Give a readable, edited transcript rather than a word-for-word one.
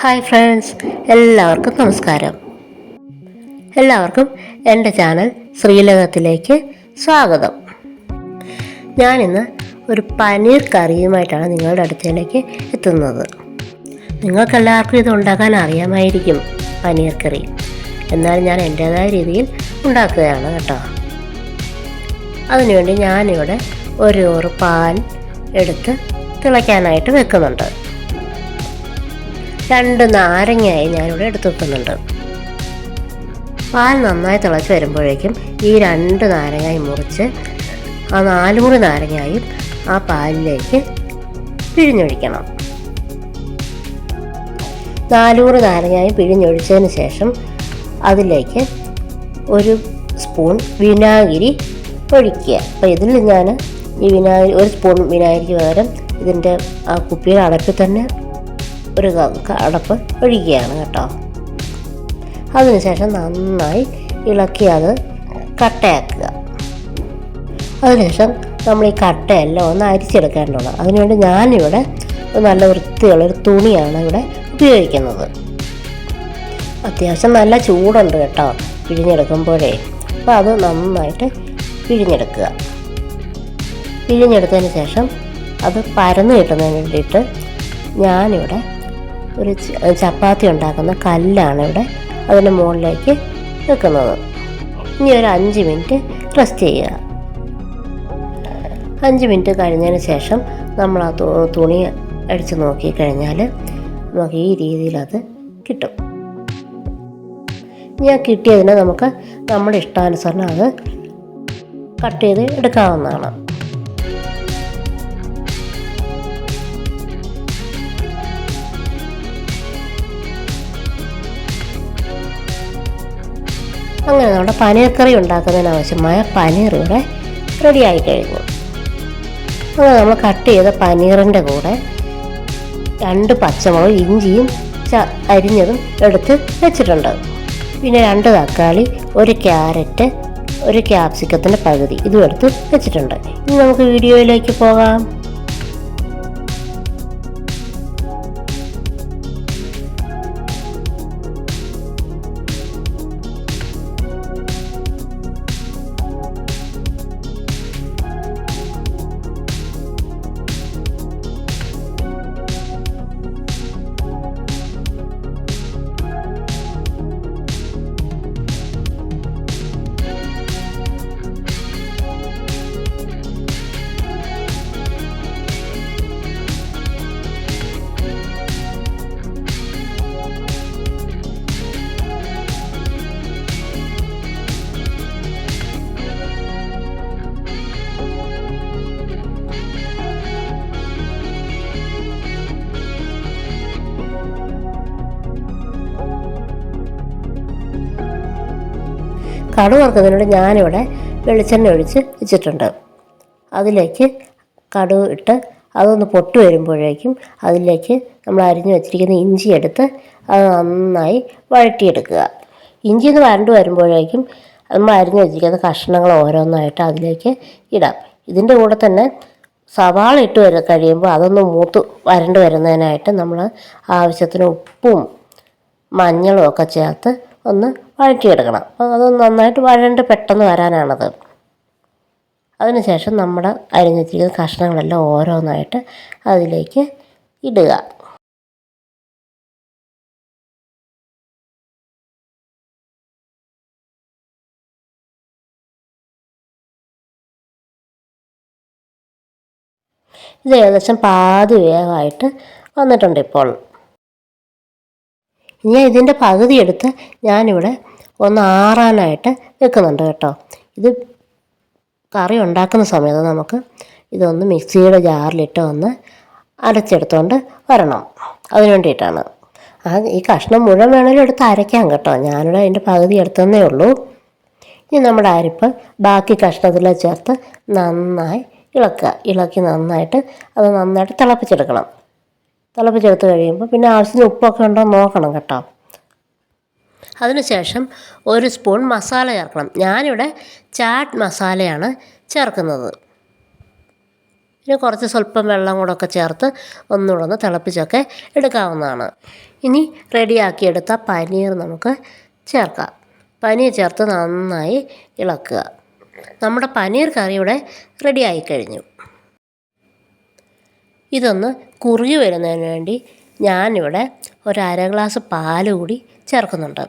Hi friends, എല്ലാവർക്കും നമസ്കാരം. എല്ലാവർക്കും എൻ്റെ ചാനൽ ശ്രീലകത്തിലേക്ക് സ്വാഗതം. ഞാനിന്ന് ഒരു പനീർ കറിയുമായിട്ടാണ് നിങ്ങളുടെ അടുത്തേക്ക് എത്തുന്നത്. നിങ്ങൾക്കെല്ലാവർക്കും ഇത് ഉണ്ടാക്കാൻ അറിയാമായിരിക്കും, പനീർ കറി. എന്നാൽ ഞാൻ എൻ്റേതായ രീതിയിൽ ഉണ്ടാക്കുകയാണ് കേട്ടോ. അതിനുവേണ്ടി ഞാനിവിടെ ഒരു ഓറ് പാൽ എടുത്ത് തിളയ്ക്കാനായിട്ട് വെക്കുന്നുണ്ട്. 2 നാരങ്ങയായി ഞാനിവിടെ എടുത്ത് വെക്കുന്നുണ്ട്. പാൽ നന്നായി തിളച്ച് വരുമ്പോഴേക്കും ഈ 2 നാരങ്ങായി മുറിച്ച് ആ 4 മുറി നാരങ്ങായും ആ പാലിലേക്ക് പിഴിഞ്ഞൊഴിക്കണം. 4 മുറി നാരങ്ങായും പിഴിഞ്ഞൊഴിച്ചതിന് ശേഷം അതിലേക്ക് 1 സ്പൂൺ വിനാഗിരി ഒഴിക്കുക. അപ്പോൾ ഇതിൽ ഞാൻ ഈ വിനാഗിരി 1 സ്പൂൺ വിനാഗിരിക്ക് പകരം ഇതിൻ്റെ ആ കുപ്പിയുടെ അടപ്പിൽ തന്നെ ഒരു അടപ്പ് ഒഴിക്കുകയാണ് കേട്ടോ. അതിനുശേഷം നന്നായി ഇളക്കി അത് കട്ടയാക്കുക. അതിനുശേഷം നമ്മൾ ഈ കട്ടയെല്ലാം ഒന്ന് അരിച്ചെടുക്കേണ്ടതാണ്. അതിനുവേണ്ടി ഞാനിവിടെ നല്ല വൃത്തിയുള്ളൊരു തുണിയാണ് ഇവിടെ ഉപയോഗിക്കുന്നത്. അത്യാവശ്യം നല്ല ചൂടുണ്ട് കേട്ടോ പിഴിഞ്ഞെടുക്കുമ്പോഴേ. അപ്പോൾ അത് നന്നായിട്ട് പിഴിഞ്ഞെടുക്കുക. പിഴിഞ്ഞെടുത്തതിന് ശേഷം അത് പരന്ന് കിട്ടുന്നതിന് വേണ്ടിയിട്ട് ഞാനിവിടെ ഒരു ചപ്പാത്തി ഉണ്ടാക്കുന്ന കല്ലാണ് ഇവിടെ അതിൻ്റെ മുകളിലേക്ക് വെക്കുന്നത്. ഇനി ഒരു 5 മിനിറ്റ് റെസ്റ്റ് ചെയ്യുക. 5 മിനിറ്റ് കഴിഞ്ഞതിന് ശേഷം നമ്മൾ ആ തുണി അടിച്ച് നോക്കിക്കഴിഞ്ഞാൽ നമുക്ക് ഈ രീതിയിൽ അത് കിട്ടും. ഇനി ആ കിട്ടിയതിനെ നമുക്ക് നമ്മുടെ ഇഷ്ടാനുസരണം അത് കട്ട് ചെയ്ത് എടുക്കാവുന്നതാണ്. അങ്ങനെ നമ്മുടെ പനീർ കറി ഉണ്ടാക്കുന്നതിനാവശ്യമായ പനീർ ഇവിടെ റെഡിയായി കഴിഞ്ഞു. അങ്ങനെ നമ്മൾ കട്ട് ചെയ്ത പനീറിൻ്റെ കൂടെ 2 പച്ചമുളക് ഇഞ്ചിയും അരിഞ്ഞതും എടുത്ത് വെച്ചിട്ടുണ്ട്. പിന്നെ 2 തക്കാളി, 1 ക്യാരറ്റ്, 1 ക്യാപ്സിക്കത്തിൻ്റെ പകുതി ഇതും എടുത്ത് വെച്ചിട്ടുണ്ട്. ഇനി നമുക്ക് വീഡിയോയിലേക്ക് പോകാം. കടുക് വറുക്കുന്നതിനോട് ഞാനിവിടെ വെളിച്ചെണ്ണ ഒഴിച്ച് വെച്ചിട്ടുണ്ട്. അതിലേക്ക് കടുക് ഇട്ട് അതൊന്ന് പൊട്ടി വരുമ്പോഴേക്കും അതിലേക്ക് നമ്മൾ അരിഞ്ഞു വെച്ചിരിക്കുന്ന ഇഞ്ചി എടുത്ത് അത് നന്നായി വഴറ്റിയെടുക്കുക. ഇഞ്ചി ഒന്ന് വരണ്ട് വരുമ്പോഴേക്കും നമ്മൾ അരിഞ്ഞു വെച്ചിരിക്കുന്ന കഷ്ണങ്ങൾ ഓരോന്നായിട്ട് അതിലേക്ക് ഇടാം. ഇതിൻ്റെ കൂടെ തന്നെ സവാള ഇട്ട് കഴിയുമ്പോൾ അതൊന്ന് വരണ്ട് വരുന്നതിനായിട്ട് നമ്മൾ ആവശ്യത്തിന് ഉപ്പും മഞ്ഞളും ഒക്കെ ചേർത്ത് ഒന്ന് വഴറ്റിയെടുക്കണം. അപ്പോൾ അത് നന്നായിട്ട് വഴണ്ട് പെട്ടെന്ന് വരാനാണത്. അതിനുശേഷം നമ്മുടെ അരിഞ്ഞു വെച്ചിരിക്കുന്ന കഷ്ണങ്ങളെല്ലാം ഓരോന്നായിട്ട് അതിലേക്ക് ഇടുക. ഇത് ഏകദേശം പാതി വേഗമായിട്ട് വന്നിട്ടുണ്ട് ഇപ്പോൾ. ഇനി ഇതിൻ്റെ പകുതി എടുത്ത് ഞാനിവിടെ ഒന്ന് ആറാനായിട്ട് വെക്കുന്നുണ്ട് കേട്ടോ. ഇത് കറി ഉണ്ടാക്കുന്ന സമയത്ത് നമുക്ക് ഇതൊന്ന് മിക്സിയുടെ ജാറിലിട്ട് ഒന്ന് അരച്ചെടുത്തുകൊണ്ട് വരണം. അതിന് വേണ്ടിയിട്ടാണ്. ഈ കഷ്ണം മുഴുവൻ വേണമെങ്കിലും എടുത്ത് അരയ്ക്കാം കേട്ടോ. ഞാനിവിടെ അതിൻ്റെ പകുതി എടുത്തതേ ഉള്ളൂ. ഇനി നമ്മുടെ അരിപ്പ് ബാക്കി കഷ്ണത്തിൽ ചേർത്ത് നന്നായി ഇളക്കി നന്നായിട്ട് അത് നന്നായിട്ട് തിളപ്പിച്ചെടുക്കണം. തിളപ്പിച്ചെടുത്ത് കഴിയുമ്പോൾ പിന്നെ ആവശ്യത്തിന് ഉപ്പൊക്കെ ഉണ്ടോ നോക്കണം കേട്ടോ. അതിനുശേഷം 1 സ്പൂൺ മസാല ചേർക്കണം. ഞാനിവിടെ ചാട്ട് മസാലയാണ് ചേർക്കുന്നത്. പിന്നെ കുറച്ച് സ്വല്പം വെള്ളം കൂടെയൊക്കെ ചേർത്ത് ഒന്നുകൂടെ ഒന്ന് തിളപ്പിച്ചൊക്കെ എടുക്കാവുന്നതാണ്. ഇനി റെഡിയാക്കിയെടുത്ത പനീർ നമുക്ക് ചേർക്കാം. പനീർ ചേർത്ത് നന്നായി ഇളക്കുക. നമ്മുടെ പനീർ കറി ഇവിടെ റെഡിയായി കഴിഞ്ഞു. ഇതൊന്ന് കുറുകി വരുന്നതിന് വേണ്ടി ഞാനിവിടെ ഒരു അര ഗ്ലാസ് പാൽ കൂടി ചേർക്കുന്നുണ്ട്.